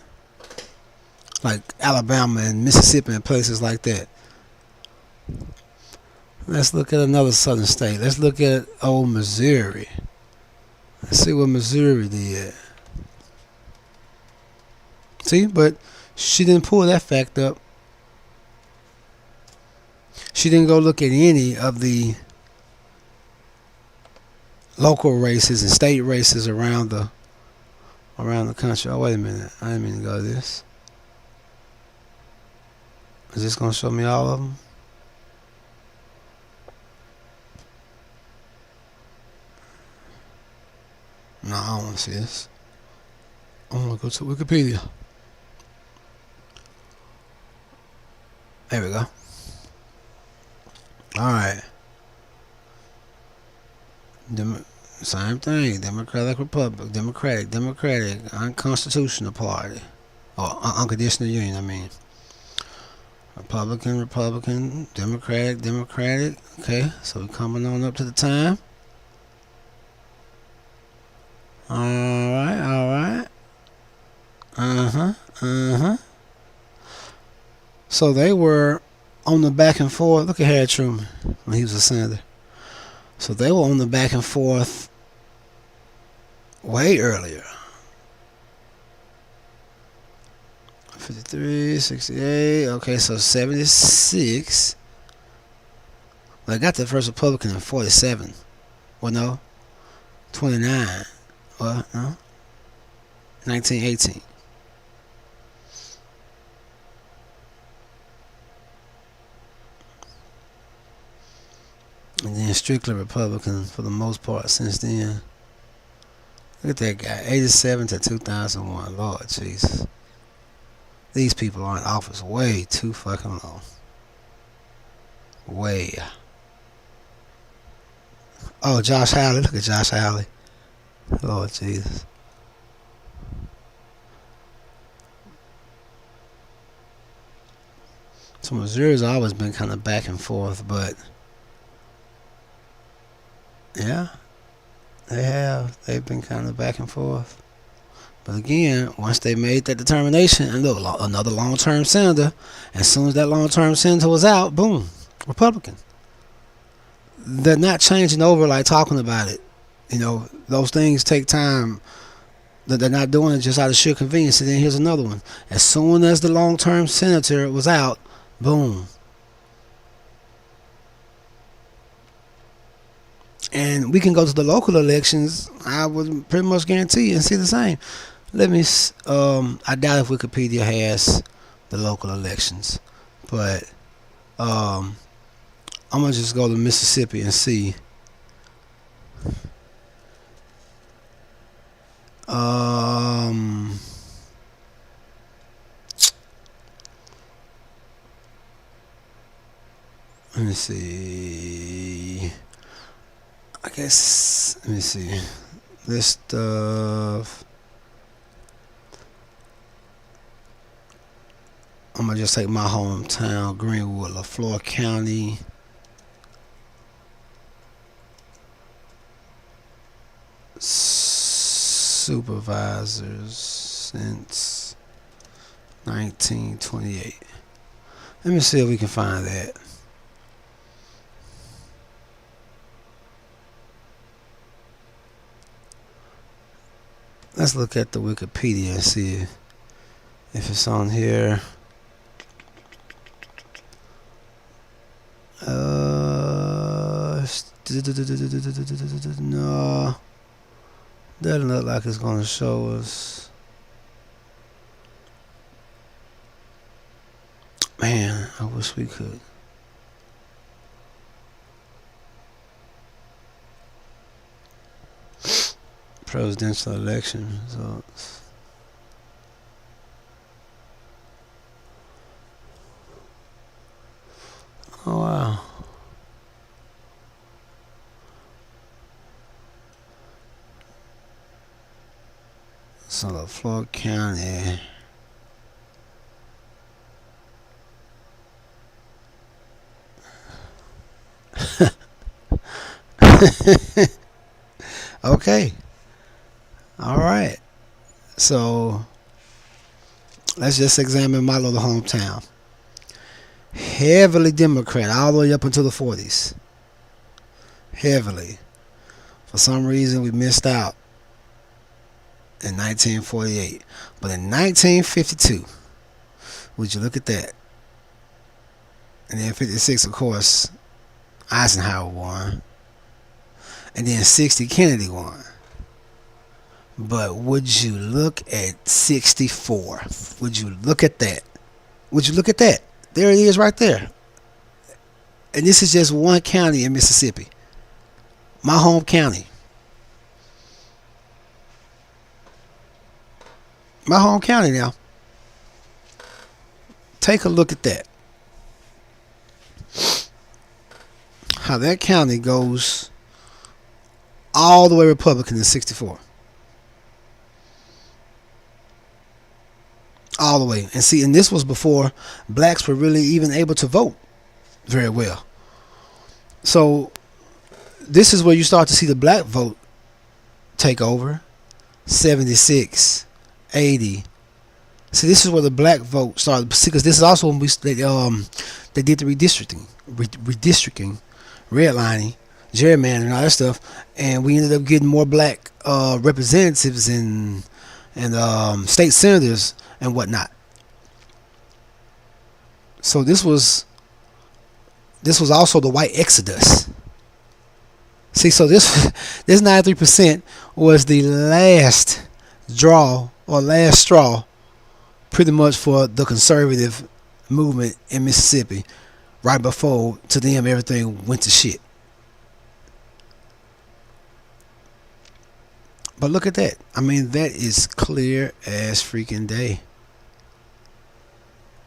Like Alabama and Mississippi and places like that. Let's look at another southern state. Let's look at old Missouri. Let's see what Missouri did. See, but she didn't pull that fact up. She didn't go look at any of the local races and state races around the country. Oh, wait a minute. I didn't mean to go to this. Is this going to show me all of them? No, I don't want to see this. I want to go to Wikipedia. There we go. Alright. Same thing. Democratic, unconstitutional party. Or unconditional union, I mean. Republican, Democratic. Okay, so we're coming on up to the time. Alright. So they were on the back and forth. Look at Harry Truman when he was a senator. So they were on the back and forth way earlier. 53, 68. Okay, so 76. Well, I got the first Republican in 47. Well, no. 29. Well, no. 1918. And then strictly Republican for the most part since then. Look at that guy. 87 to 2001. Lord Jesus. These people are in office way too fucking long. Way. Oh, Josh Hawley. Look at Josh Hawley. Lord Jesus. So Missouri's always been kind of back and forth, but yeah, they have. They've been kind of back and forth. But again, once they made that determination, and look, another long-term senator, as soon as that long-term senator was out, boom, Republican. They're not changing over like talking about it. Those things take time. That they're not doing it just out of sheer convenience. And then here's another one. As soon as the long-term senator was out, boom. And we can go to the local elections. I would pretty much guarantee and see the same. Let me. I doubt if Wikipedia has the local elections, but I'm gonna just go to Mississippi and see. Let me see. I guess. Let me see. List of. I'm gonna just take my hometown, Greenwood, LaFleur County. Supervisors since 1928. Let me see if we can find that. Let's look at the Wikipedia and see if it's on here. No, doesn't look like it's gonna show us. Man, I wish we could. Presidential election results. Oh wow. So the Floyd County. Okay. All right. So let's just examine my little hometown. Heavily Democrat all the way up until the 40s. Heavily. For some reason, we missed out in 1948. But in 1952, would you look at that? And then 56, of course, Eisenhower won. And then 60, Kennedy won. But would you look at 64? Would you look at that? Would you look at that? There it is right there. And this is just one county in Mississippi. My home county. My home county now. Take a look at that. How that county goes all the way Republican in 64. All the way. And see, and this was before blacks were really even able to vote very well. So this is where you start to see the black vote take over. 76, 80. See, this is where the black vote started. Because this is also when they did the redistricting, redlining, gerrymandering, and all that stuff, and we ended up getting more black representatives and state senators and whatnot. So this was also the white exodus. See, so this 93% was the last draw or last straw, pretty much, for the conservative movement in Mississippi. Right before, to them, everything went to shit. But look at that. I mean, that is clear as freaking day.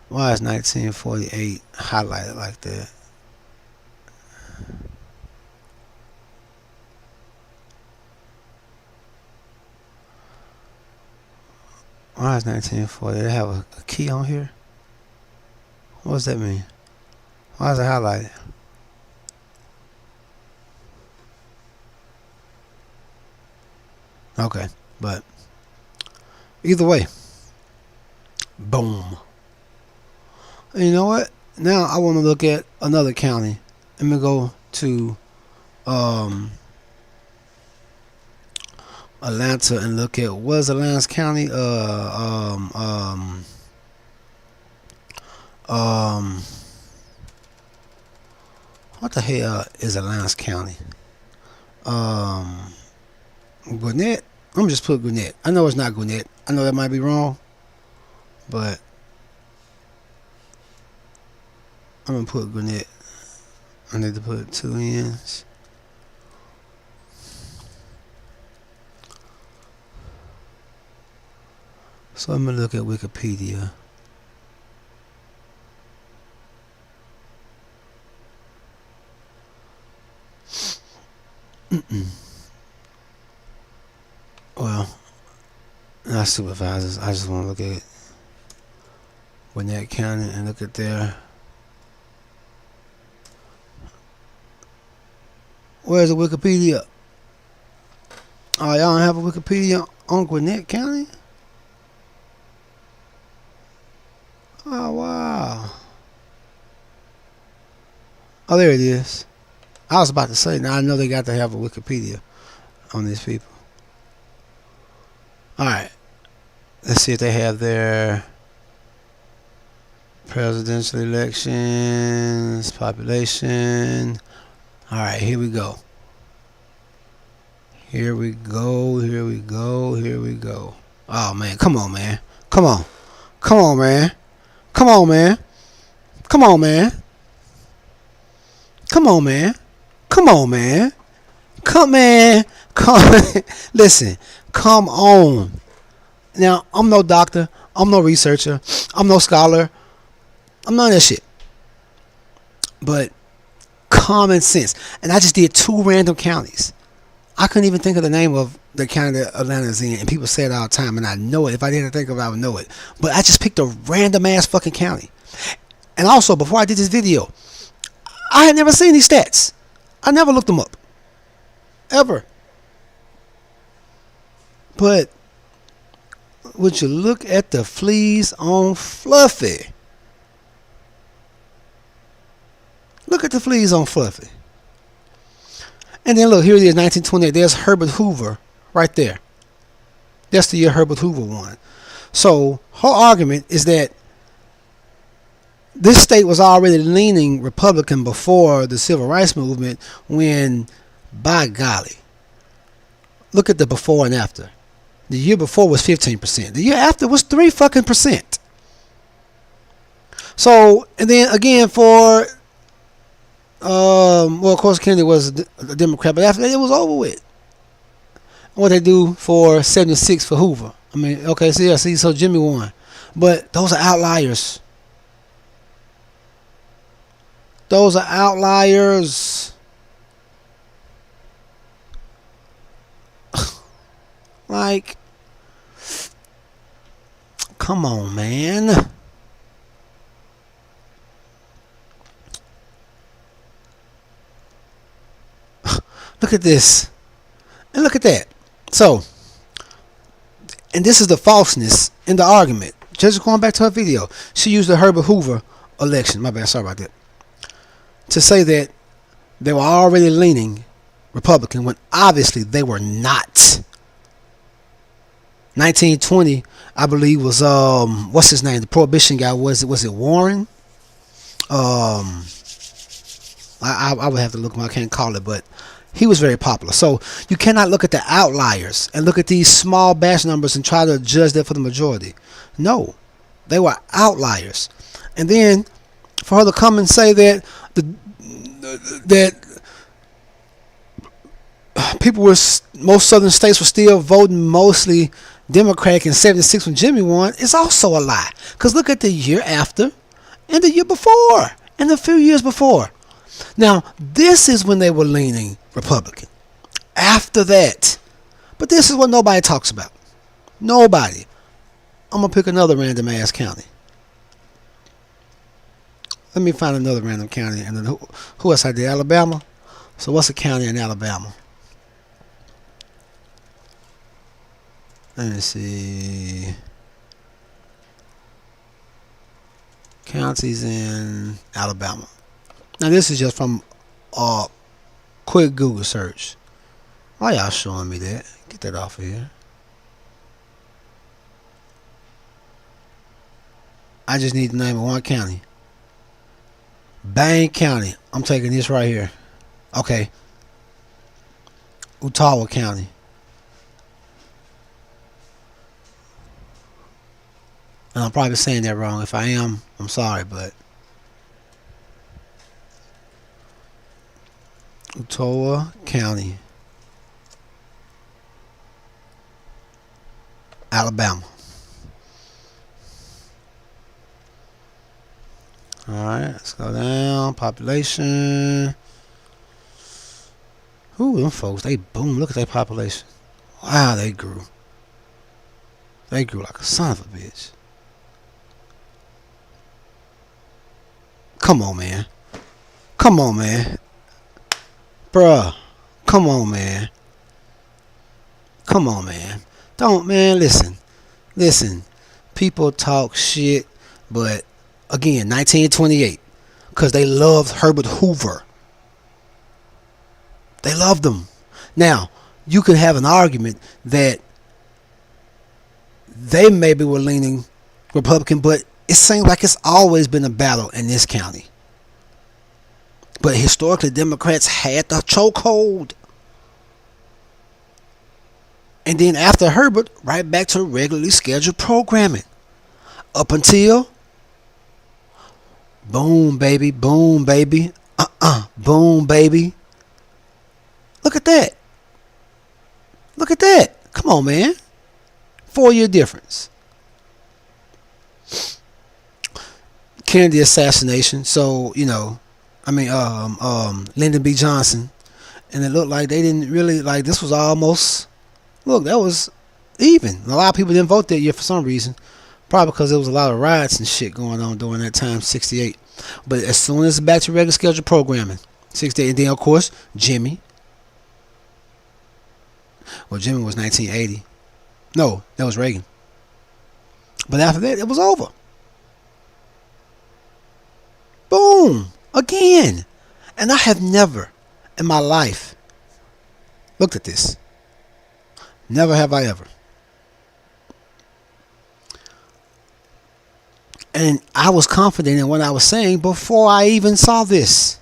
Why is 1948 highlighted like that? Why is 1940? They have a key on here? What does that mean? Why is it highlighted? Okay, but either way, boom. And you know what? Now I want to look at another county. Let me go to Atlanta and look at what's Atlanta's county. What the hell is Atlanta's county? Gwinnett. I'm just put Gwinnett. I know it's not Gwinnett. I know that might be wrong, but I'm gonna put Gwinnett. I need to put 2 N's. So I'm gonna look at Wikipedia. Well, not supervisors. I just want to look at Gwinnett County and look at their. Where's the Wikipedia? Oh, y'all don't have a Wikipedia on Gwinnett County? Oh, wow. Oh, there it is. I was about to say, now I know they got to have a Wikipedia on these people. Alright. Let's see if they have their presidential elections, population. Alright, here we go. Here we go, here we go, here we go. Oh, man, come on, man. Come on. Come on, man. Come on, man. Come on, man. Come on, man. Come on, man. Come, man. Come, listen, come on. Now, I'm no doctor. I'm no researcher. I'm no scholar. I'm none of that shit. But common sense. And I just did two random counties. I couldn't even think of the name of the county that Atlanta's in, and people say it all the time, and I know it. If I didn't think of it, I would know it. But I just picked a random ass fucking county. And also, before I did this video, I had never seen these stats. I never looked them up. Ever. But would you look at the fleas on Fluffy? Look at the fleas on Fluffy. And then look, here it is, 1928. There's Herbert Hoover right there. That's the year Herbert Hoover won. So her argument is that this state was already leaning Republican before the Civil Rights Movement when, by golly, look at the before and after. The year before was 15%. The year after was 3 fucking percent. So, and then again for, well, of course Kennedy was a Democrat, but after that it was over with. What they do for 76 for Hoover. I mean, okay, so Jimmy won. But those are outliers. Those are outliers. Like, come on, man. Look at this. And look at that. So, and this is the falseness in the argument. Just going back to her video. She used the Herbert Hoover election. My bad, sorry about that. To say that they were already leaning Republican when obviously they were not. 1920, I believe, was what's his name? The Prohibition guy. Was it Warren? I would have to look him. I can't call it, but he was very popular. So you cannot look at the outliers and look at these small batch numbers and try to judge that for the majority. No, they were outliers. And then for her to come and say that that people were, most southern states were still voting mostly Democratic in 76 when Jimmy won, is also a lie. Because look at the year after and the year before and the few years before. Now, this is when they were leaning Republican. After that. But this is what nobody talks about. Nobody. I'm going to pick another random ass county. Let me find another random county. And then who else I did? Alabama. So what's a county in Alabama? Let me see. Counties in Alabama. Now this is just from a quick Google search. Why y'all showing me that? Get that off of here. I just need the name of one county. Bang County. I'm taking this right here. Okay. Ottawa County. And I'm probably saying that wrong. If I am, I'm sorry, but Ottawa County, Alabama. Alright, let's go down. Population. Ooh, them folks, they boom. Look at their population. Wow, they grew. They grew like a son of a bitch. Come on, man. Come on, man. Bruh. Come on, man. Come on, man. Don't, man, listen. Listen. People talk shit, but again, 1928. Because they loved Herbert Hoover. They loved him. Now, you could have an argument that they maybe were leaning Republican, but it seems like it's always been a battle in this county. But historically, Democrats had the chokehold. And then after Herbert, right back to regularly scheduled programming. Up until boom, baby, boom, baby, boom, baby. Look at that. Look at that. Come on, man. 4 year difference. Kennedy assassination. So, Lyndon B. Johnson. And it looked like they didn't really, like, this was almost, look, that was even. A lot of people didn't vote that year for some reason. Probably because there was a lot of riots and shit going on during that time, 68. But as soon as back to regular scheduled programming, 68. And then, of course, Jimmy. Well, Jimmy was 1980. No, that was Reagan. But after that, it was over. Boom. Again. And I have never in my life looked at this. Never have I ever. And I was confident in what I was saying before I even saw this.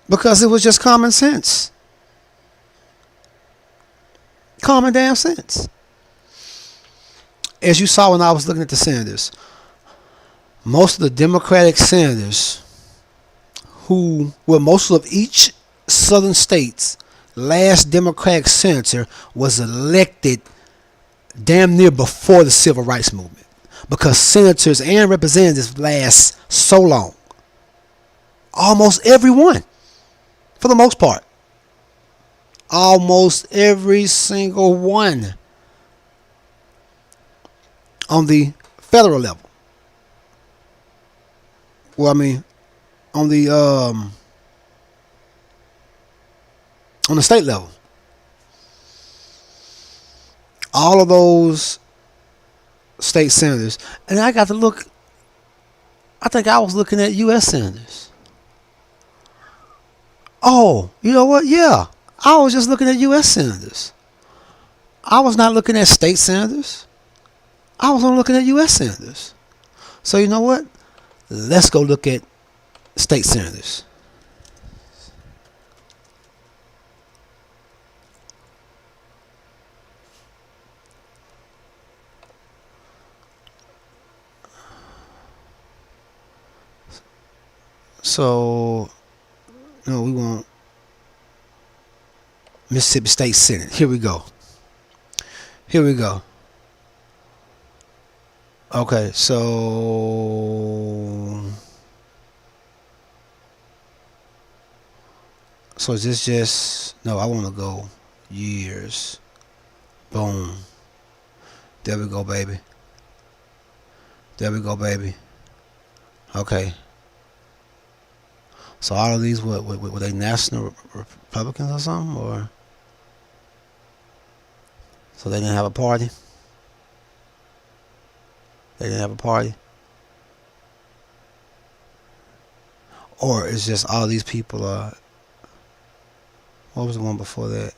Because it was just common sense. Common damn sense. As you saw when I was looking at the senators, most of the Democratic senators most of each southern state's last Democratic senator was elected damn near before the civil rights movement, because senators and representatives last so long. Almost everyone, for the most part. Almost every single one on the federal level. Well, I mean, on the state level. All of those state senators. And I got to look. I think I was looking at U.S. senators. Oh, you know what? Yeah. I was just looking at U.S. senators. I was not looking at state senators. I was only looking at U.S. senators. So you know what? Let's go look at state senators. So, no, we want Mississippi State Senate. Here we go. Here we go. Okay, so is this just, no, I want to go years. Boom. There we go, baby. There we go, baby. Okay. So all of these were they national Republicans or something, or so they didn't have a party? They didn't have a party, or it's just all these people are. What was the one before that?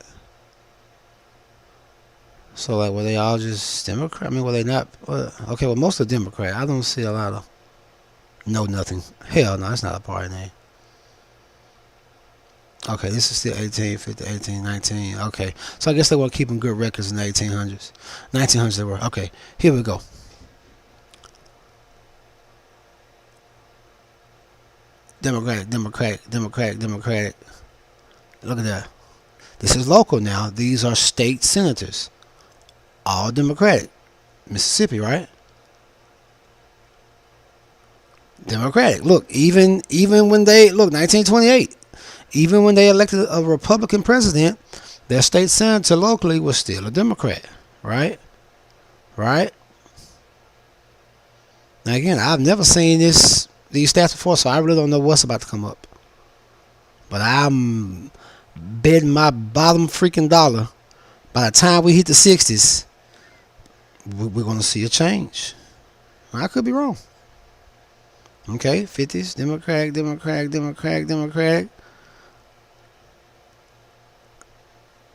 So like, were they all just Democrat? I mean, were they not? Okay, well, most are Democrat. I don't see a lot of no nothing. Hell no, that's not a party name. Okay, this is still 1850, 1819. Okay, so I guess they were keeping good records in the 1800s. 1900s they were. Okay, here we go. Democratic, Democratic, Democratic, Democratic. Look at that. This is local now. These are state senators. All Democratic. Mississippi, right? Democratic. Look, even when they, look, 1928. Even when they elected a Republican president, their state senator locally was still a Democrat, right? Right? Now again, I've never seen these stats before, so I really don't know what's about to come up. But I'm betting my bottom freaking dollar, by the time we hit the 60s, we're going to see a change. I could be wrong. Okay, 50s, Democratic, Democratic, Democratic, Democratic.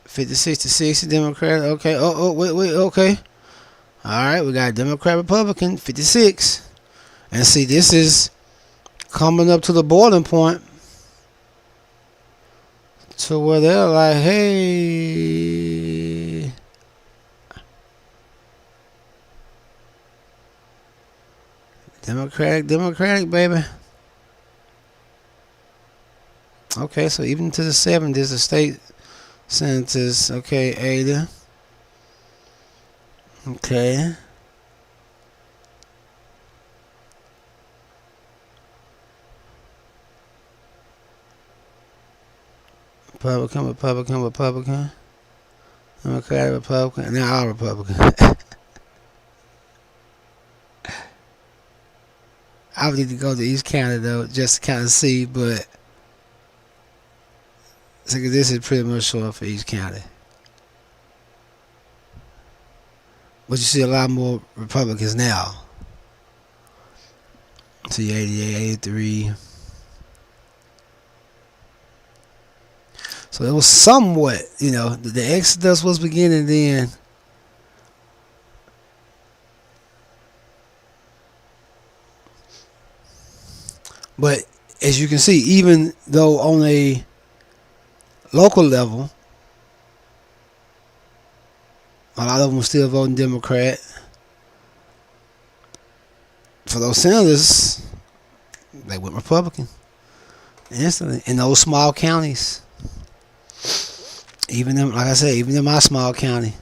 50, 60, 60, Democrat. Okay. Wait. Okay. All right. We got Democrat, Republican, 56. And see, this is coming up to the boiling point to where they're like, hey, Democratic, baby. Okay. So even to the 70s, the Senators, okay, Ada. Okay. Republican, Republican, Republican. Democrat, Republican. And they're all Republican. I would need to go to East County though, just to kind of see, but so this is pretty much short for East County. But you see a lot more Republicans now. See 88, 83. So it was somewhat, the exodus was beginning then. But as you can see, even though on a local level, a lot of them were still voting Democrat. For those senators, they went Republican instantly in those small counties. Even in, like I said, even in my small county,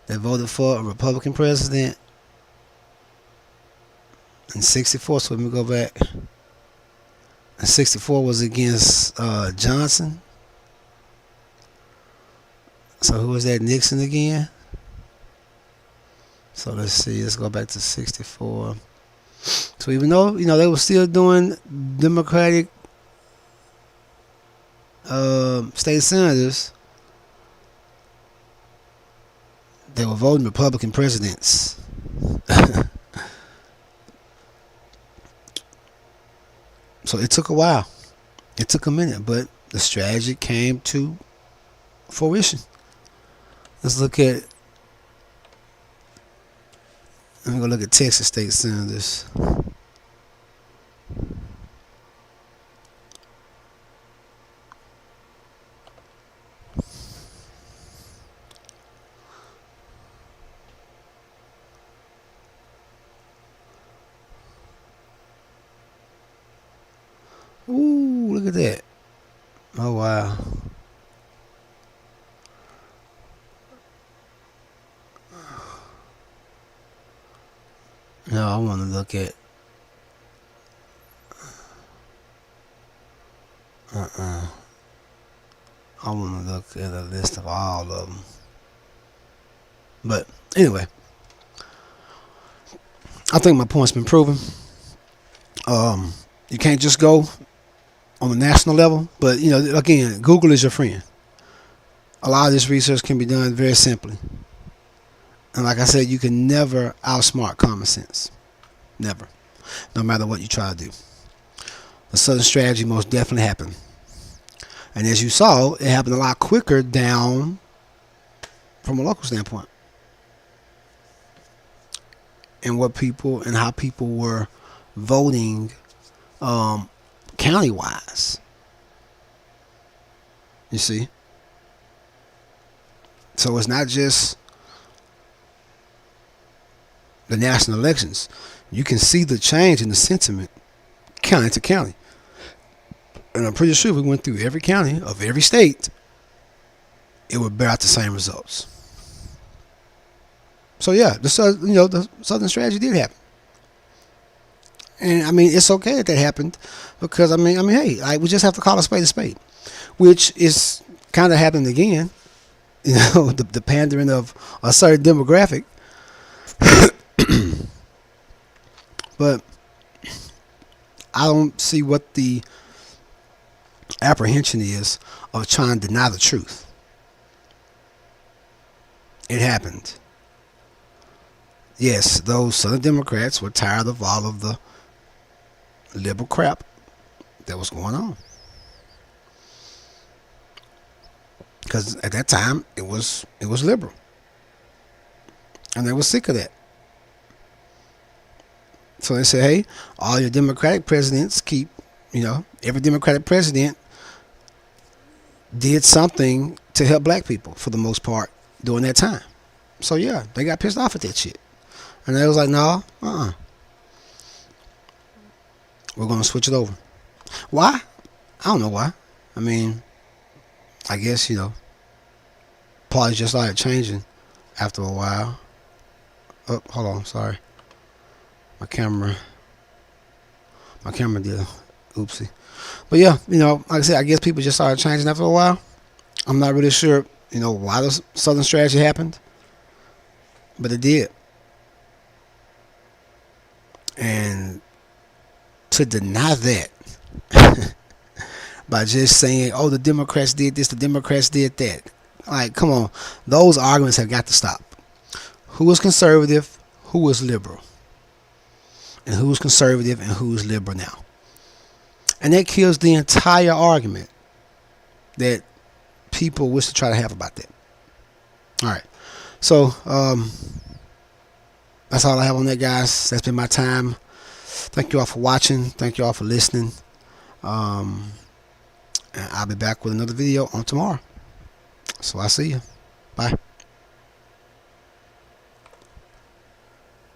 they voted for a Republican president in '64. So let me go back. And '64 was against Johnson. So who was that? Nixon again. So let's see. Let's go back to '64. So even though they were still doing Democratic state senators, they were voting Republican presidents. So it took a while. It took a minute, but the strategy came to fruition. Let's look at. Let me go look at Texas state senators. Ooh, look at that. Oh, wow. No, I want to look at. I want to look at a list of all of them. But anyway, I think my point's been proven. You can't just go on the national level, but again, Google is your friend. A lot of this research can be done very simply. And like I said, you can never outsmart common sense. Never. No matter what you try to do. The Southern strategy most definitely happened. And as you saw, it happened a lot quicker down from a local standpoint. And how people were voting county-wise. You see? So it's not just the national elections. You can see the change in the sentiment county to county. And I'm pretty sure if we went through every county of every state, it would bear out the same results. So yeah, the Southern strategy did happen. And I mean, it's okay that happened because hey, we just have to call a spade, which is kind of happening again. The pandering of a certain demographic. But I don't see what the apprehension is of trying to deny the truth. It happened. Yes, those Southern Democrats were tired of all of the liberal crap that was going on. Because at that time it was liberal. And they were sick of that. So they said, hey, all your Democratic presidents every Democratic president did something to help black people for the most part during that time. So yeah, they got pissed off at that shit. And they was like, no, we're going to switch it over. Why? I don't know why. I mean, I guess, parties just started changing after a while. Oh, hold on, sorry. My camera, my camera did a oopsie. But yeah, like I said, I guess people just started changing after a while. I'm not really sure, why the Southern strategy happened, but it did. And to deny that by just saying, "Oh, the Democrats did this, the Democrats did that," like, come on, those arguments have got to stop. Who is conservative? Who is liberal? And who's conservative and who's liberal now? And that kills the entire argument that people wish to try to have about that. All right. So that's all I have on that, guys. That's been my time. Thank you all for watching. Thank you all for listening. Um, and I'll be back with another video on tomorrow. So I'll see you. Bye.